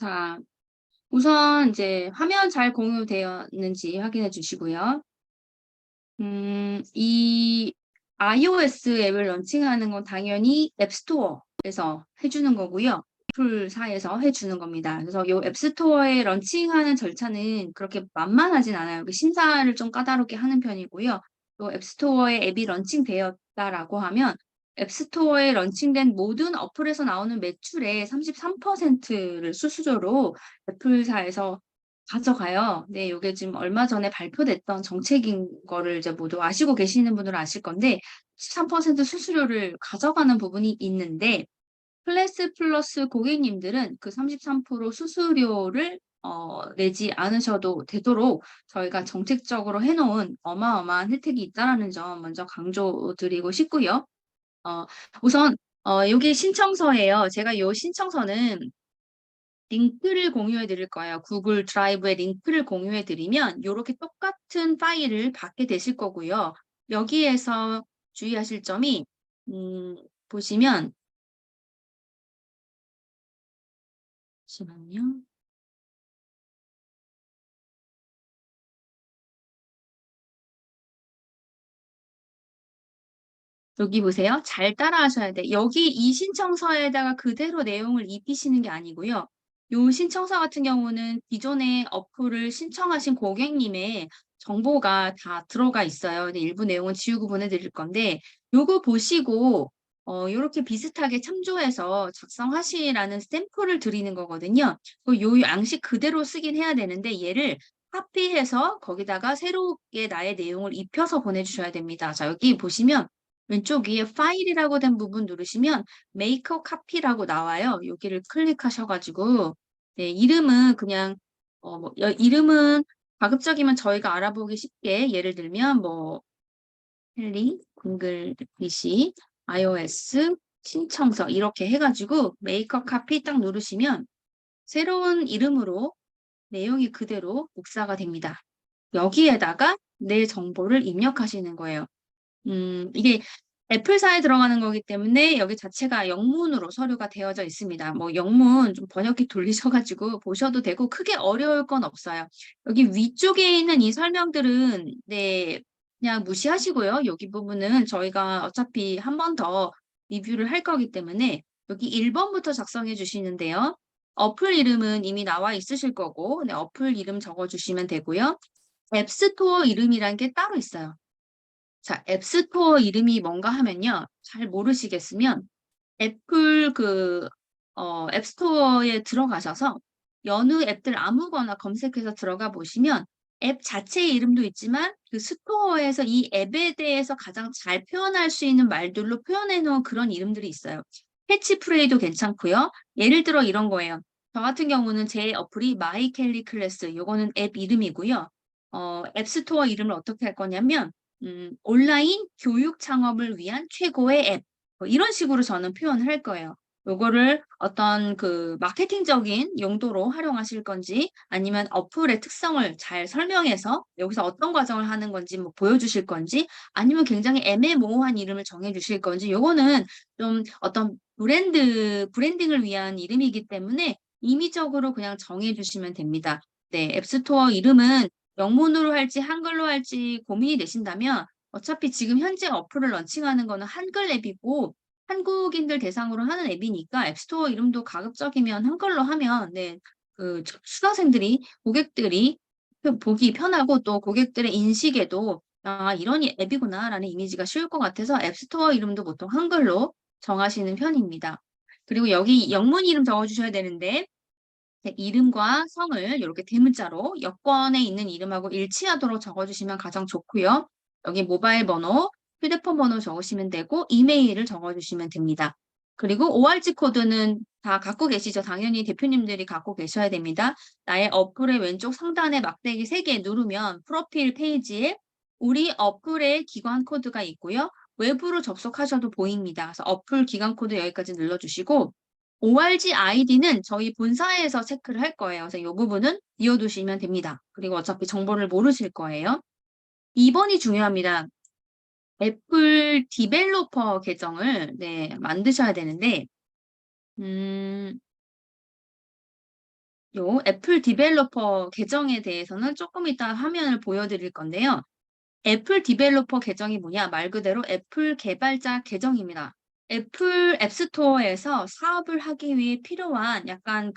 자, 우선 이제 화면 잘 공유되었는지 확인해 주시고요. 이 iOS 앱을 런칭하는 건 당연히 앱스토어에서 해주는 거고요. 애플사에서 해주는 겁니다. 그래서 이 앱스토어에 런칭하는 절차는 그렇게 만만하진 않아요. 그 심사를 좀 까다롭게 하는 편이고요. 또 앱스토어에 앱이 런칭되었다라고 하면 앱스토어에 런칭된 모든 어플에서 나오는 매출의 33%를 수수료로 애플사에서 가져가요. 네, 요게 지금 얼마 전에 발표됐던 정책인 거를 이제 모두 아시고 계시는 분들은 아실 건데 13% 수수료를 가져가는 부분이 있는데 클래스 플러스 고객님들은 그 33% 수수료를 내지 않으셔도 되도록 저희가 정책적으로 해놓은 어마어마한 혜택이 있다라는 점 먼저 강조드리고 싶고요. 어, 우선 요게 신청서예요. 제가 요 신청서는 링크를 공유해 드릴 거예요. 구글 드라이브에 링크를 공유해 드리면 요렇게 똑같은 파일을 받게 되실 거고요. 여기에서 주의하실 점이 보시면 잠시만요. 여기 보세요. 잘 따라하셔야 돼. 여기 이 신청서에다가 그대로 내용을 입히시는 게 아니고요. 요 신청서 같은 경우는 기존에 어플을 신청하신 고객님의 정보가 다 들어가 있어요. 근데 일부 내용은 지우고 보내드릴 건데 요거 보시고 요렇게 비슷하게 참조해서 작성하시라는 샘플을 드리는 거거든요. 요 양식 그대로 쓰긴 해야 되는데 얘를 카피해서 거기다가 새롭게 나의 내용을 입혀서 보내주셔야 됩니다. 자, 여기 보시면 왼쪽 위에 파일이라고 된 부분 누르시면 메이커 카피라고 나와요. 여기를 클릭하셔가지고 네, 이름은 그냥 이름은 가급적이면 저희가 알아보기 쉽게 예를 들면 뭐 헬리, 구글 PC, iOS, 신청서 이렇게 해가지고 메이커 카피 딱 누르시면 새로운 이름으로 내용이 그대로 복사가 됩니다. 여기에다가 내 정보를 입력하시는 거예요. 이게 애플사에 들어가는 거기 때문에 여기 자체가 영문으로 서류가 되어져 있습니다. 뭐 영문 좀 번역기 돌리셔가지고 보셔도 되고 크게 어려울 건 없어요. 여기 위쪽에 있는 이 설명들은 네, 그냥 무시하시고요. 여기 부분은 저희가 어차피 한 번 더 리뷰를 할 거기 때문에 여기 1번부터 작성해 주시는데요. 어플 이름은 이미 나와 있으실 거고 네, 어플 이름 적어주시면 되고요. 앱스토어 이름이란 게 따로 있어요. 자, 앱스토어 이름이 뭔가 하면요. 잘 모르시겠으면 애플 앱스토어에 들어가셔서 여느 앱들 아무거나 검색해서 들어가 보시면 앱 자체의 이름도 있지만 그 스토어에서 이 앱에 대해서 가장 잘 표현할 수 있는 말들로 표현해 놓은 그런 이름들이 있어요. 캐치프레이도 괜찮고요. 예를 들어 이런 거예요. 저 같은 경우는 제 어플이 마이켈리 클래스, 요거는 앱 이름이고요. 앱스토어 이름을 어떻게 할 거냐면 온라인 교육 창업을 위한 최고의 앱. 뭐 이런 식으로 저는 표현을 할 거예요. 요거를 어떤 그 마케팅적인 용도로 활용하실 건지 아니면 어플의 특성을 잘 설명해서 여기서 어떤 과정을 하는 건지 뭐 보여주실 건지 아니면 굉장히 애매모호한 이름을 정해주실 건지 요거는 좀 어떤 브랜딩을 위한 이름이기 때문에 임의적으로 그냥 정해주시면 됩니다. 네, 앱스토어 이름은 영문으로 할지 한글로 할지 고민이 되신다면 어차피 지금 현재 어플을 런칭하는 거는 한글 앱이고 한국인들 대상으로 하는 앱이니까 앱스토어 이름도 가급적이면 한글로 하면 네, 그 수강생들이 고객들이 보기 편하고 또 고객들의 인식에도 아, 이런 앱이구나라는 이미지가 쉬울 것 같아서 앱스토어 이름도 보통 한글로 정하시는 편입니다. 그리고 여기 영문 이름 적어주셔야 되는데 네, 이름과 성을 이렇게 대문자로 여권에 있는 이름하고 일치하도록 적어주시면 가장 좋고요. 여기 모바일 번호, 휴대폰 번호 적으시면 되고 이메일을 적어주시면 됩니다. 그리고 ORG 코드는 다 갖고 계시죠? 당연히 대표님들이 갖고 계셔야 됩니다. 나의 어플의 왼쪽 상단에 막대기 3개 누르면 프로필 페이지에 우리 어플의 기관 코드가 있고요. 외부로 접속하셔도 보입니다. 그래서 어플 기관 코드 여기까지 눌러주시고 ORG 아이디는 저희 본사에서 체크를 할 거예요. 그래서 이 부분은 비워두시면 됩니다. 그리고 어차피 정보를 모르실 거예요. 2번이 중요합니다. 애플 디벨로퍼 계정을 네, 만드셔야 되는데 요 애플 디벨로퍼 계정에 대해서는 조금 이따 화면을 보여드릴 건데요. 애플 디벨로퍼 계정이 뭐냐? 말 그대로 애플 개발자 계정입니다. 애플 앱스토어에서 사업을 하기 위해 필요한 약간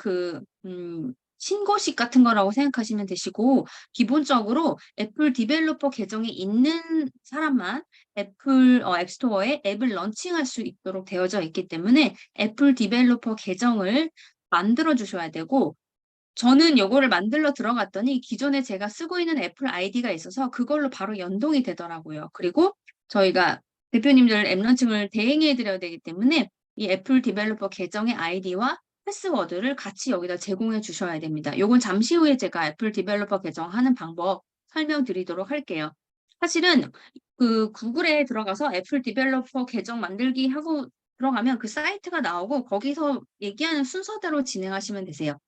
신고식 같은 거라고 생각하시면 되시고, 기본적으로 애플 디벨로퍼 계정이 있는 사람만 애플 앱스토어에 앱을 런칭할 수 있도록 되어져 있기 때문에 애플 디벨로퍼 계정을 만들어 주셔야 되고, 저는 요거를 만들러 들어갔더니 기존에 제가 쓰고 있는 애플 아이디가 있어서 그걸로 바로 연동이 되더라고요. 그리고 저희가 대표님들 앱 런칭을 대행해 드려야 되기 때문에 이 애플 디벨로퍼 계정의 아이디와 패스워드를 같이 여기다 제공해 주셔야 됩니다. 요건 잠시 후에 제가 애플 디벨로퍼 계정 하는 방법 설명드리도록 할게요. 사실은 그 구글에 들어가서 애플 디벨로퍼 계정 만들기 하고 들어가면 그 사이트가 나오고 거기서 얘기하는 순서대로 진행하시면 되세요.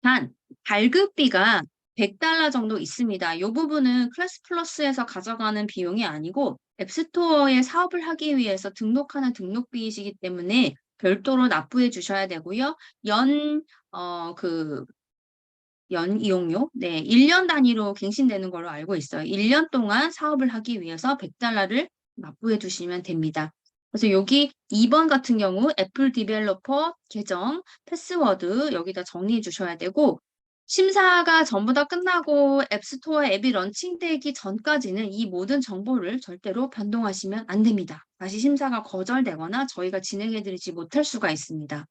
단, 발급비가 $100 정도 있습니다. 이 부분은 클래스 플러스에서 가져가는 비용이 아니고 앱스토어에 사업을 하기 위해서 등록하는 등록비이시기 때문에 별도로 납부해 주셔야 되고요. 연, 어, 그, 연 이용료? 네, 1년 단위로 갱신되는 걸로 알고 있어요. 1년 동안 사업을 하기 위해서 $100를 납부해 주시면 됩니다. 그래서 여기 2번 같은 경우 애플 디벨로퍼 계정 패스워드 여기다 정리해 주셔야 되고, 심사가 전부 다 끝나고 앱스토어 앱이 런칭되기 전까지는 이 모든 정보를 절대로 변동하시면 안 됩니다. 다시 심사가 거절되거나 저희가 진행해 드리지 못할 수가 있습니다.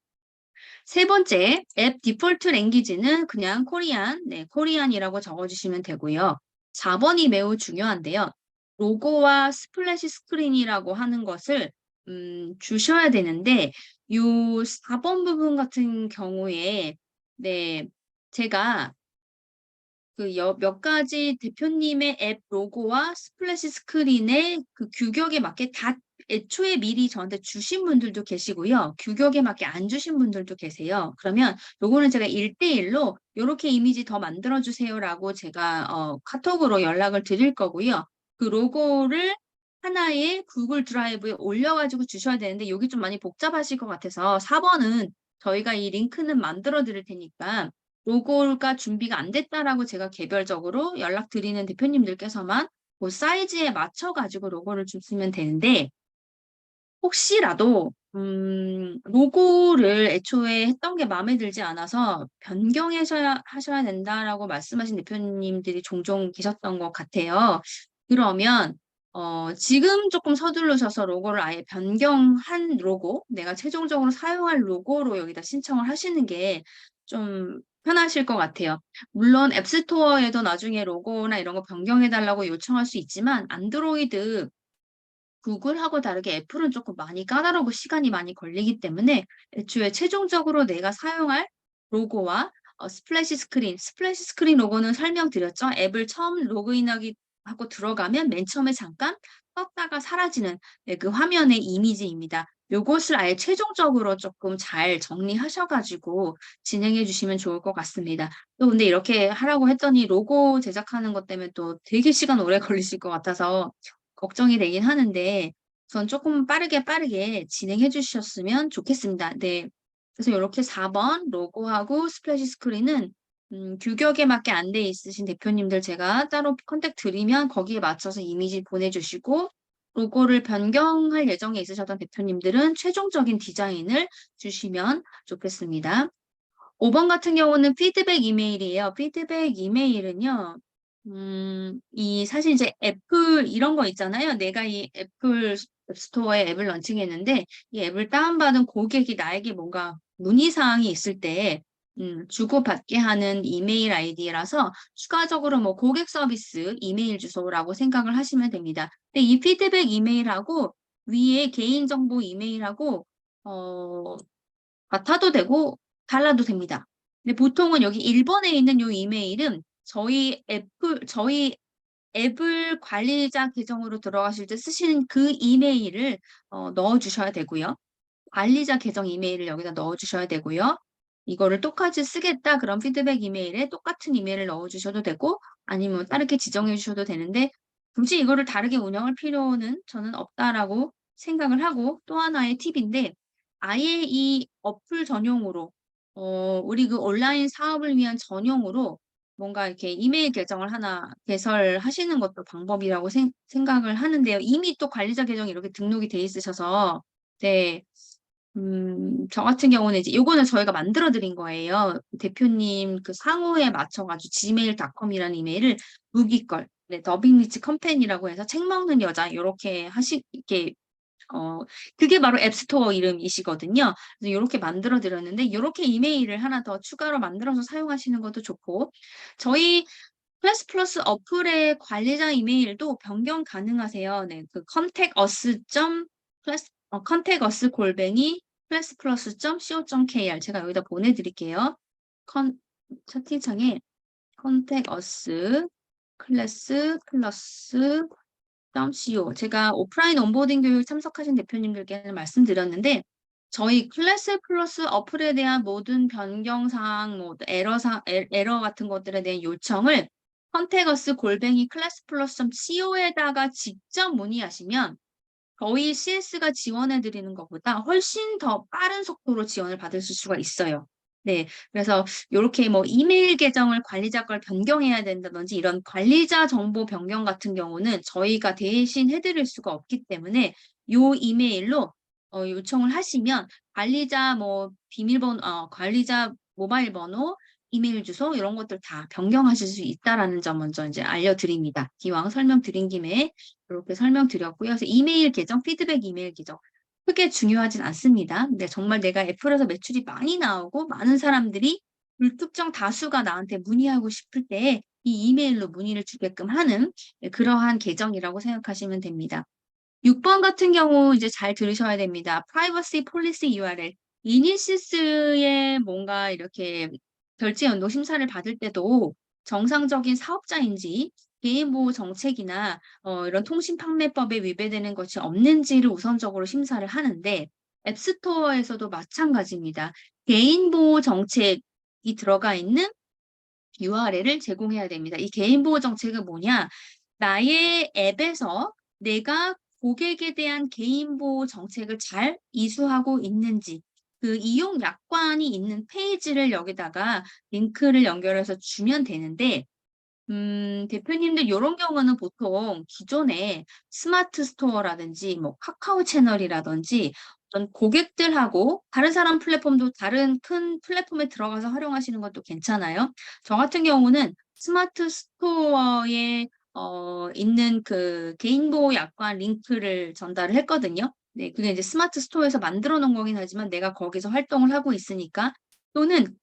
세 번째, 앱 디폴트 랭귀지는 그냥 코리안, 네, 코리안이라고 적어주시면 되고요. 4번이 매우 중요한데요. 로고와 스플래시 스크린이라고 하는 것을 주셔야 되는데, 요 4번 부분 같은 경우에 네, 제가 몇 가지 대표님의 앱 로고와 스플래시 스크린의 그 규격에 맞게 다 애초에 미리 저한테 주신 분들도 계시고요. 규격에 맞게 안 주신 분들도 계세요. 그러면 요거는 제가 1대1로 요렇게 이미지 더 만들어 주세요라고 제가 카톡으로 연락을 드릴 거고요. 그 로고를 하나의 구글 드라이브에 올려가지고 주셔야 되는데 여기 좀 많이 복잡하실 것 같아서 4번은 저희가 이 링크는 만들어 드릴 테니까 로고가 준비가 안 됐다라고 제가 개별적으로 연락드리는 대표님들께서만 그 사이즈에 맞춰가지고 로고를 주시면 되는데, 혹시라도 로고를 애초에 했던 게 마음에 들지 않아서 하셔야 된다라고 말씀하신 대표님들이 종종 계셨던 것 같아요. 그러면 지금 조금 서두르셔서 로고를 아예 변경한 로고, 내가 최종적으로 사용할 로고로 여기다 신청을 하시는 게 좀 편하실 것 같아요. 물론 앱스토어에도 나중에 로고나 이런 거 변경해달라고 요청할 수 있지만 안드로이드 구글하고 다르게 애플은 조금 많이 까다롭고 시간이 많이 걸리기 때문에 애초에 최종적으로 내가 사용할 로고와 스플래시 스크린 로고는 설명드렸죠. 앱을 처음 로그인하기 하고 들어가면 맨 처음에 잠깐 떴다가 사라지는 네, 그 화면의 이미지입니다. 요것을 아예 최종적으로 조금 잘 정리하셔가지고 진행해 주시면 좋을 것 같습니다. 또 근데 이렇게 하라고 했더니 로고 제작하는 것 때문에 또 되게 시간 오래 걸리실 것 같아서 걱정이 되긴 하는데 전 조금 빠르게 진행해 주셨으면 좋겠습니다. 네. 그래서 이렇게 4번 로고하고 스플래시 스크린은 규격에 맞게 안 돼 있으신 대표님들 제가 따로 컨택 드리면 거기에 맞춰서 이미지 보내주시고, 로고를 변경할 예정에 있으셨던 대표님들은 최종적인 디자인을 주시면 좋겠습니다. 5번 같은 경우는 피드백 이메일이에요. 피드백 이메일은요, 사실 이제 애플 이런 거 있잖아요. 내가 이 애플 앱스토어에 앱을 런칭했는데 이 앱을 다운받은 고객이 나에게 뭔가 문의사항이 있을 때 주고받게 하는 이메일 아이디라서 추가적으로 뭐 고객 서비스 이메일 주소라고 생각을 하시면 됩니다. 근데 이 피드백 이메일하고 위에 개인정보 이메일하고 어, 같아도 되고 달라도 됩니다. 근데 보통은 여기 1번에 있는 이 이메일은 저희 앱을 관리자 계정으로 들어가실 때 쓰시는 그 이메일을 넣어주셔야 되고요. 관리자 계정 이메일을 여기다 넣어주셔야 되고요. 이거를 똑같이 쓰겠다 그런 피드백 이메일에 똑같은 이메일을 넣어주셔도 되고 아니면 다르게 지정해 주셔도 되는데 굳이 이거를 다르게 운영할 필요는 저는 없다라고 생각을 하고, 또 하나의 팁인데 아예 이 어플 전용으로 우리 그 온라인 사업을 위한 전용으로 뭔가 이렇게 이메일 계정을 하나 개설하시는 것도 방법이라고 생각을 하는데요. 이미 또 관리자 계정이 이렇게 등록이 돼 있으셔서, 네. 저 같은 경우는 이제 요거는 저희가 만들어 드린 거예요. 대표님 그 상호에 맞춰가지고 gmail.com이라는 이메일을 무기걸, 네, 더빙리치 컴퍼니라고 해서 책 먹는 여자, 요렇게 이렇게 어, 그게 바로 앱스토어 이름이시거든요. 그래서 이렇게 만들어 드렸는데, 이렇게 이메일을 하나 더 추가로 만들어서 사용하시는 것도 좋고, 저희 클래스 플러스 어플의 관리자 이메일도 변경 가능하세요. 네, 그 contact us 골뱅이 classplus.co.kr 제가 여기다 보내드릴게요. 채팅창에 contact us 클래스 플러스 .co. 제가 오프라인 온보딩 교육 참석하신 대표님들께는 말씀드렸는데, 저희 클래스 플러스 어플에 대한 모든 변경사항, 뭐 에러 같은 것들에 대한 요청을 컨택어스 골뱅이 클래스 플러스 .co에다가 직접 문의하시면 저희 CS가 지원해 드리는 것보다 훨씬 더 빠른 속도로 지원을 받으실 수가 있어요. 네. 그래서 요렇게 뭐 이메일 계정을 관리자 걸 변경해야 된다든지 이런 관리자 정보 변경 같은 경우는 저희가 대신 해드릴 수가 없기 때문에 요 이메일로 요청을 하시면 관리자 뭐 비밀번호, 관리자 모바일 번호, 이메일 주소 이런 것들 다 변경하실 수 있다라는 점 먼저 이제 알려드립니다. 기왕 설명드린 김에 이렇게 설명드렸고요. 그래서 이메일 계정, 피드백 이메일 계정 크게 중요하진 않습니다. 근데 정말 내가 애플에서 매출이 많이 나오고 많은 사람들이 불특정 다수가 나한테 문의하고 싶을 때 이 이메일로 문의를 주게끔 하는 그러한 계정이라고 생각하시면 됩니다. 6번 같은 경우 이제 잘 들으셔야 됩니다. Privacy Policy URL. 이니시스에 뭔가 이렇게 결제 연도 심사를 받을 때도 정상적인 사업자인지 개인보호 정책이나 이런 통신판매법에 위배되는 것이 없는지를 우선적으로 심사를 하는데 앱스토어에서도 마찬가지입니다. 개인보호 정책이 들어가 있는 URL을 제공해야 됩니다. 이 개인보호 정책은 뭐냐? 나의 앱에서 내가 고객에 대한 개인보호 정책을 잘 이수하고 있는지 그 이용 약관이 있는 페이지를 여기다가 링크를 연결해서 주면 되는데 대표님들 요런 경우는 보통 기존에 스마트 스토어라든지 뭐 카카오 채널이라든지 어떤 고객들하고 다른 사람 플랫폼도 다른 큰 플랫폼에 들어가서 활용하시는 것도 괜찮아요. 저 같은 경우는 스마트 스토어에 있는 그 개인보호 약관 링크를 전달을 했거든요. 네, 그게 이제 스마트 스토어에서 만들어 놓은 거긴 하지만 내가 거기서 활동을 하고 있으니까 또는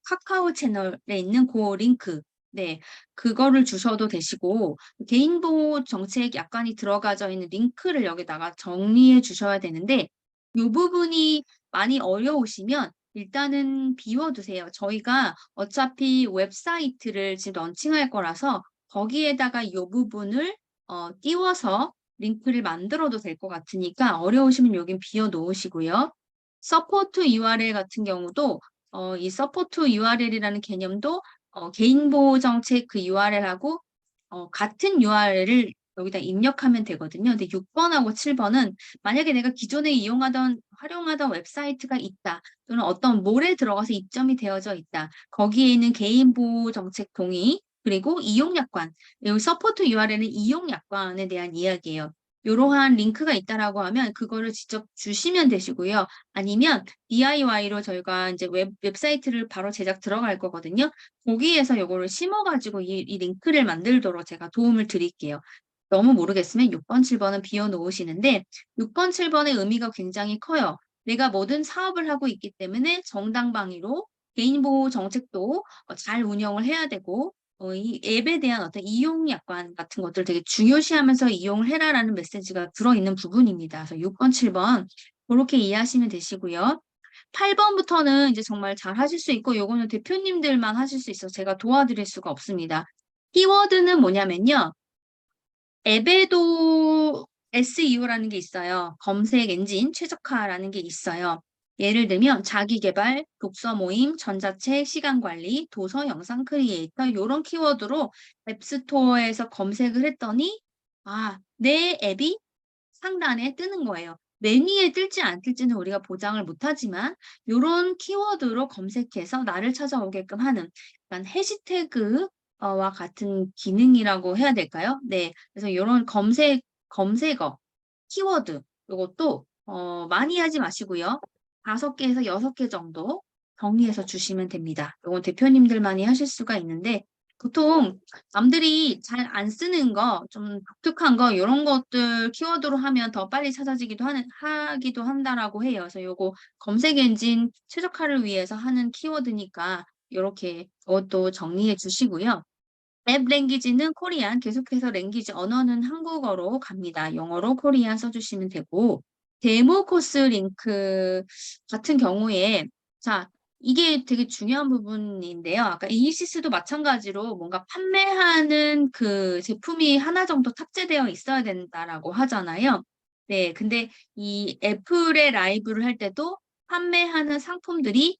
카카오 채널에 있는 그 링크 네, 그거를 주셔도 되시고 개인보호 정책 약관이 들어가져 있는 링크를 여기다가 정리해 주셔야 되는데 이 부분이 많이 어려우시면 일단은 비워두세요. 저희가 어차피 웹사이트를 지금 런칭할 거라서 거기에다가 이 부분을 띄워서 링크를 만들어도 될 것 같으니까 어려우시면 여긴 비워놓으시고요. 서포트 URL 같은 경우도 이 서포트 URL이라는 개념도 개인보호 정책 그 URL하고 같은 URL을 여기다 입력하면 되거든요. 근데 6번하고 7번은 만약에 내가 기존에 활용하던 웹사이트가 있다. 또는 어떤 몰에 들어가서 입점이 되어져 있다. 거기에 있는 개인보호 정책 동의, 그리고 이용약관. 여기 서포트 URL은 이용약관에 대한 이야기예요. 이러한 링크가 있다라고 하면 그거를 직접 주시면 되시고요. 아니면 DIY로 저희가 이제 웹사이트를 바로 제작 들어갈 거거든요. 거기에서 요거를 심어가지고 이 링크를 만들도록 제가 도움을 드릴게요. 너무 모르겠으면 6번, 7번은 비워놓으시는데 6번, 7번의 의미가 굉장히 커요. 내가 모든 사업을 하고 있기 때문에 정당방위로 개인보호 정책도 잘 운영을 해야 되고 이 앱에 대한 어떤 이용 약관 같은 것들 되게 중요시하면서 이용을 해라라는 메시지가 들어있는 부분입니다. 그래서 6번, 7번 그렇게 이해하시면 되시고요. 8번부터는 이제 정말 잘 하실 수 있고 요거는 대표님들만 하실 수 있어서 제가 도와드릴 수가 없습니다. 키워드는 뭐냐면요. 앱에도 SEO라는 게 있어요. 검색 엔진 최적화라는 게 있어요. 예를 들면 자기계발, 독서 모임, 전자책, 시간관리, 도서, 영상 크리에이터 이런 키워드로 앱스토어에서 검색을 했더니 내 앱이 상단에 뜨는 거예요. 맨 위에 뜰지 안 뜰지는 우리가 보장을 못하지만 요런 키워드로 검색해서 나를 찾아오게끔 하는 약간 해시태그 와 같은 기능이라고 해야 될까요? 네. 그래서 요런 검색어, 키워드 요것도 많이 하지 마시고요. 5개에서 6개 정도 정리해서 주시면 됩니다. 요건 대표님들만이 하실 수가 있는데 보통 남들이 잘 안 쓰는 거, 좀 독특한 거 요런 것들 키워드로 하면 더 빨리 찾아지기도 하기도 한다라고 해요. 그래서 요거 검색 엔진 최적화를 위해서 하는 키워드니까 요렇게 그것도 정리해 주시고요. 앱 랭귀지는 코리안, 계속해서 랭귀지 언어는 한국어로 갑니다. 영어로 코리안 써주시면 되고, 데모 코스 링크 같은 경우에, 자, 이게 되게 중요한 부분인데요. 아까 이시스도 마찬가지로 뭔가 판매하는 그 제품이 하나 정도 탑재되어 있어야 된다라고 하잖아요. 네, 근데 이 애플의 라이브를 할 때도 판매하는 상품들이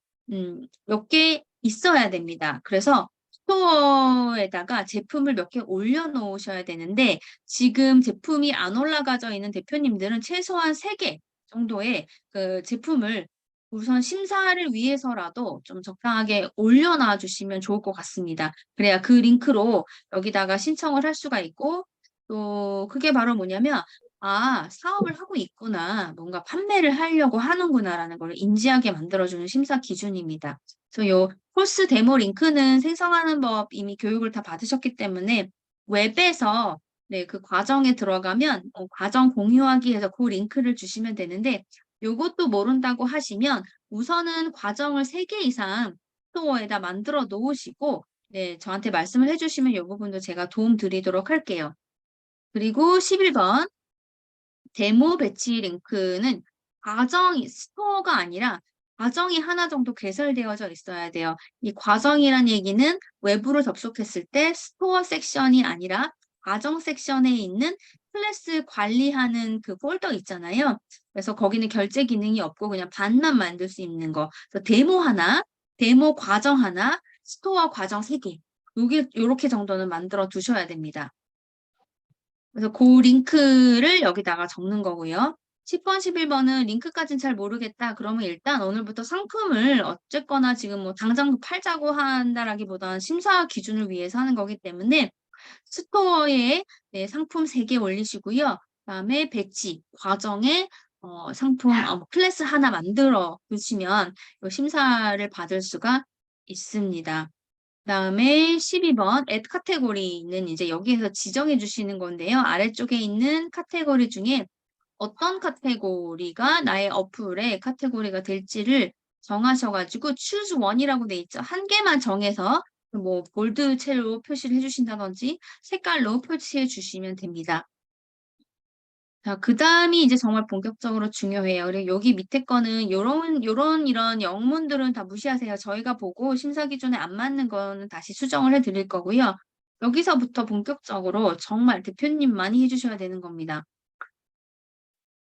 몇 개 있어야 됩니다. 그래서 스토어에다가 제품을 몇 개 올려놓으셔야 되는데 지금 제품이 안 올라가져 있는 대표님들은 최소한 3개 정도의 그 제품을 우선 심사를 위해서라도 좀 적당하게 올려놔 주시면 좋을 것 같습니다. 그래야 그 링크로 여기다가 신청을 할 수가 있고 또 그게 바로 뭐냐면 아, 사업을 하고 있구나. 뭔가 판매를 하려고 하는구나라는 걸 인지하게 만들어주는 심사 기준입니다. 그래서 요 코스 데모 링크는 생성하는 법 이미 교육을 다 받으셨기 때문에 웹에서 네, 그 과정에 들어가면 과정 공유하기 해서 그 링크를 주시면 되는데 요것도 모른다고 하시면 우선은 과정을 3개 이상 스토어에다 만들어 놓으시고 네, 저한테 말씀을 해주시면 이 부분도 제가 도움 드리도록 할게요. 그리고 11번 데모 배치 링크는 과정이 스토어가 아니라 과정이 하나 정도 개설되어져 있어야 돼요. 이 과정이란 얘기는 외부로 접속했을 때 스토어 섹션이 아니라 과정 섹션에 있는 클래스 관리하는 그 폴더 있잖아요. 그래서 거기는 결제 기능이 없고 그냥 반만 만들 수 있는 거. 그래서 데모 하나, 데모 과정 하나, 스토어 과정 3개. 요렇게 정도는 만들어 두셔야 됩니다. 그래서 그 링크를 여기다가 적는 거고요. 10번, 11번은 링크까지는 잘 모르겠다. 그러면 일단 오늘부터 상품을 어쨌거나 지금 뭐 당장 팔자고 한다라기보다는 심사 기준을 위해서 하는 거기 때문에 스토어에 네, 상품 3개 올리시고요. 그다음에 배치, 과정에 상품 클래스 하나 만들어 두시면 심사를 받을 수가 있습니다. 그다음에 12번 add 카테고리는 이제 여기에서 지정해 주시는 건데요. 아래쪽에 있는 카테고리 중에 어떤 카테고리가 나의 어플의 카테고리가 될지를 정하셔가지고 choose one이라고 돼 있죠. 한 개만 정해서 뭐 볼드체로 표시를 해주신다든지 색깔로 표시해 주시면 됩니다. 자, 그 다음이 이제 정말 본격적으로 중요해요. 그리고 여기 밑에 거는 이런 영문들은 다 무시하세요. 저희가 보고 심사 기준에 안 맞는 거는 다시 수정을 해 드릴 거고요. 여기서부터 본격적으로 정말 대표님만이 해주셔야 되는 겁니다.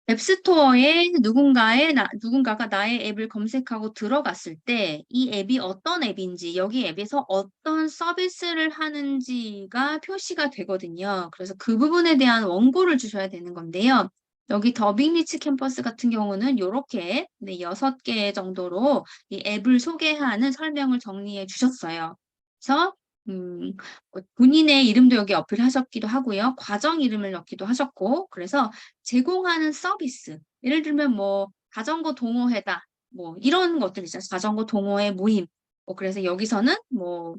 앱스토어에 누군가가 나의 앱을 검색하고 들어갔을 때 이 앱이 어떤 앱인지 여기 앱에서 어떤 서비스를 하는지가 표시가 되거든요. 그래서 그 부분에 대한 원고를 주셔야 되는 건데요. 여기 더빙 리치 캠퍼스 같은 경우는 이렇게 네, 6개 정도로 이 앱을 소개하는 설명을 정리해 주셨어요. 그래서 본인의 이름도 여기 어필하셨기도 하고요. 과정 이름을 넣기도 하셨고 그래서 제공하는 서비스 예를 들면 뭐 자전거 동호회다 뭐 이런 것들 있잖아요. 자전거 동호회 모임 그래서 여기서는 뭐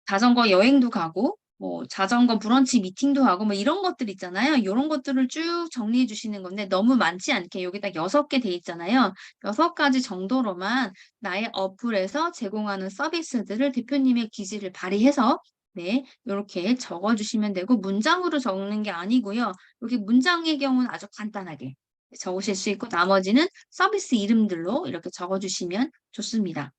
자전거 여행도 가고 뭐 자전거 브런치 미팅도 하고 뭐 이런 것들 있잖아요. 이런 것들을 쭉 정리해 주시는 건데 너무 많지 않게 여기다 6개 돼 있잖아요. 6가지 정도로만 나의 어플에서 제공하는 서비스들을 대표님의 기질을 발휘해서 네, 이렇게 적어주시면 되고 문장으로 적는 게 아니고요. 여기 문장의 경우는 아주 간단하게 적으실 수 있고 나머지는 서비스 이름들로 이렇게 적어주시면 좋습니다.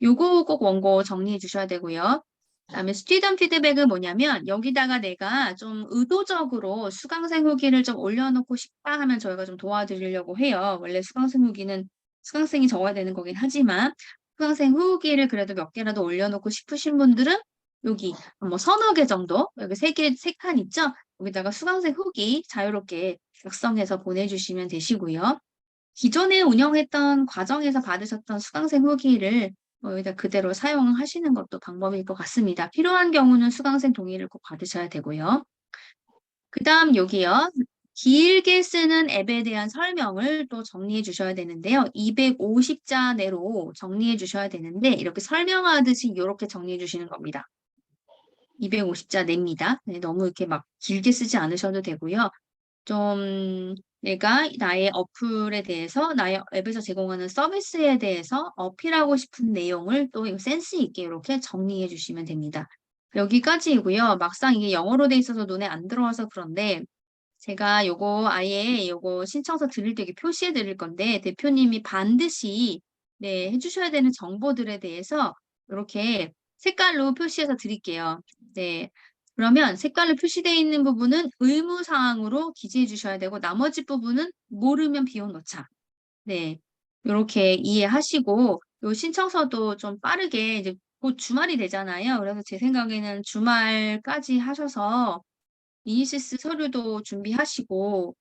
요거 꼭 원고 정리해 주셔야 되고요. 그다음에 스튜던 피드백은 뭐냐면 여기다가 내가 좀 의도적으로 수강생 후기를 좀 올려놓고 싶다 하면 저희가 좀 도와드리려고 해요. 원래 수강생 후기는 수강생이 적어야 되는 거긴 하지만 수강생 후기를 그래도 몇 개라도 올려놓고 싶으신 분들은 여기 뭐 서너 개 정도 여기 3칸 있죠? 여기다가 수강생 후기 자유롭게 작성해서 보내주시면 되시고요. 기존에 운영했던 과정에서 받으셨던 수강생 후기를 여기다 그대로 사용하시는 것도 방법일 것 같습니다. 필요한 경우는 수강생 동의를 꼭 받으셔야 되고요. 그 다음 여기요. 길게 쓰는 앱에 대한 설명을 또 정리해 주셔야 되는데요. 250자 내로 정리해 주셔야 되는데 이렇게 설명하듯이 이렇게 정리해 주시는 겁니다. 250자 내입니다. 네, 너무 이렇게 막 길게 쓰지 않으셔도 되고요. 좀 내가 나의 어플에 대해서 나의 앱에서 제공하는 서비스에 대해서 어필하고 싶은 내용을 또 센스 있게 이렇게 정리해 주시면 됩니다. 여기까지이고요. 막상 이게 영어로 돼 있어서 눈에 안 들어와서 그런데 제가 요거 아예 요거 신청서 드릴 때 표시해 드릴 건데 대표님이 반드시 네, 해주셔야 되는 정보들에 대해서 이렇게 색깔로 표시해서 드릴게요. 네. 그러면 색깔로 표시되어 있는 부분은 의무사항으로 기재해 주셔야 되고 나머지 부분은 모르면 비워놓자. 네. 이렇게 이해하시고 요 신청서도 좀 빠르게 이제 곧 주말이 되잖아요. 그래서 제 생각에는 주말까지 하셔서 이니시스 서류도 준비하시고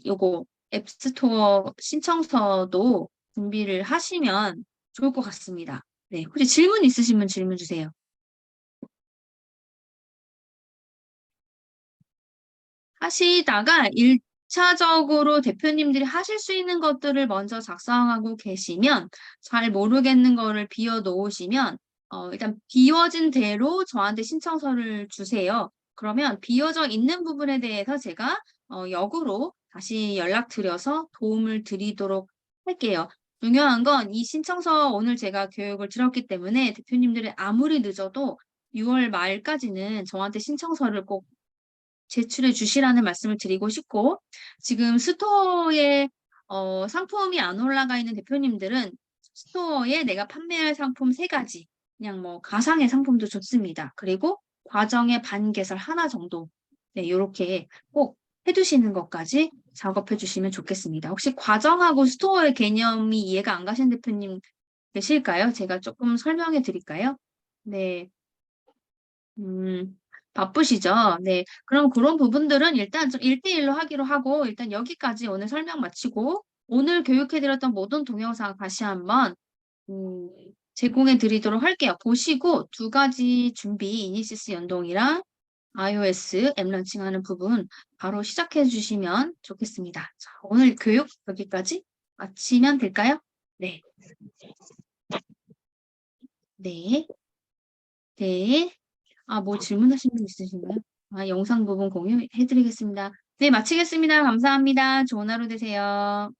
요거 앱스토어 신청서도 준비를 하시면 좋을 것 같습니다. 네. 혹시 질문 있으시면 질문 주세요. 하시다가 1차적으로 대표님들이 하실 수 있는 것들을 먼저 작성하고 계시면 잘 모르겠는 거를 비워 놓으시면 일단 비워진 대로 저한테 신청서를 주세요. 그러면 비워져 있는 부분에 대해서 제가 역으로 다시 연락드려서 도움을 드리도록 할게요. 중요한 건 이 신청서 오늘 제가 교육을 들었기 때문에 대표님들이 아무리 늦어도 6월 말까지는 저한테 신청서를 꼭 제출해 주시라는 말씀을 드리고 싶고 지금 스토어에 상품이 안 올라가 있는 대표님들은 스토어에 내가 판매할 상품 3가지 그냥 뭐 가상의 상품도 좋습니다. 그리고 과정의 반개설 하나 정도 네, 요렇게 꼭 해두시는 것까지 작업해 주시면 좋겠습니다. 혹시 과정하고 스토어의 개념이 이해가 안 가신 대표님 계실까요? 제가 조금 설명해 드릴까요? 네. 바쁘시죠? 네. 그럼 그런 부분들은 일단 좀 1대1로 하기로 하고, 일단 여기까지 오늘 설명 마치고, 오늘 교육해드렸던 모든 동영상 다시 한번, 제공해 드리도록 할게요. 보시고 2가지 준비, 이니시스 연동이랑 iOS 앱 런칭하는 부분 바로 시작해 주시면 좋겠습니다. 자, 오늘 교육 여기까지 마치면 될까요? 네. 네. 네. 뭐 질문하신 분 있으신가요? 영상 부분 공유해드리겠습니다. 네, 마치겠습니다. 감사합니다. 좋은 하루 되세요.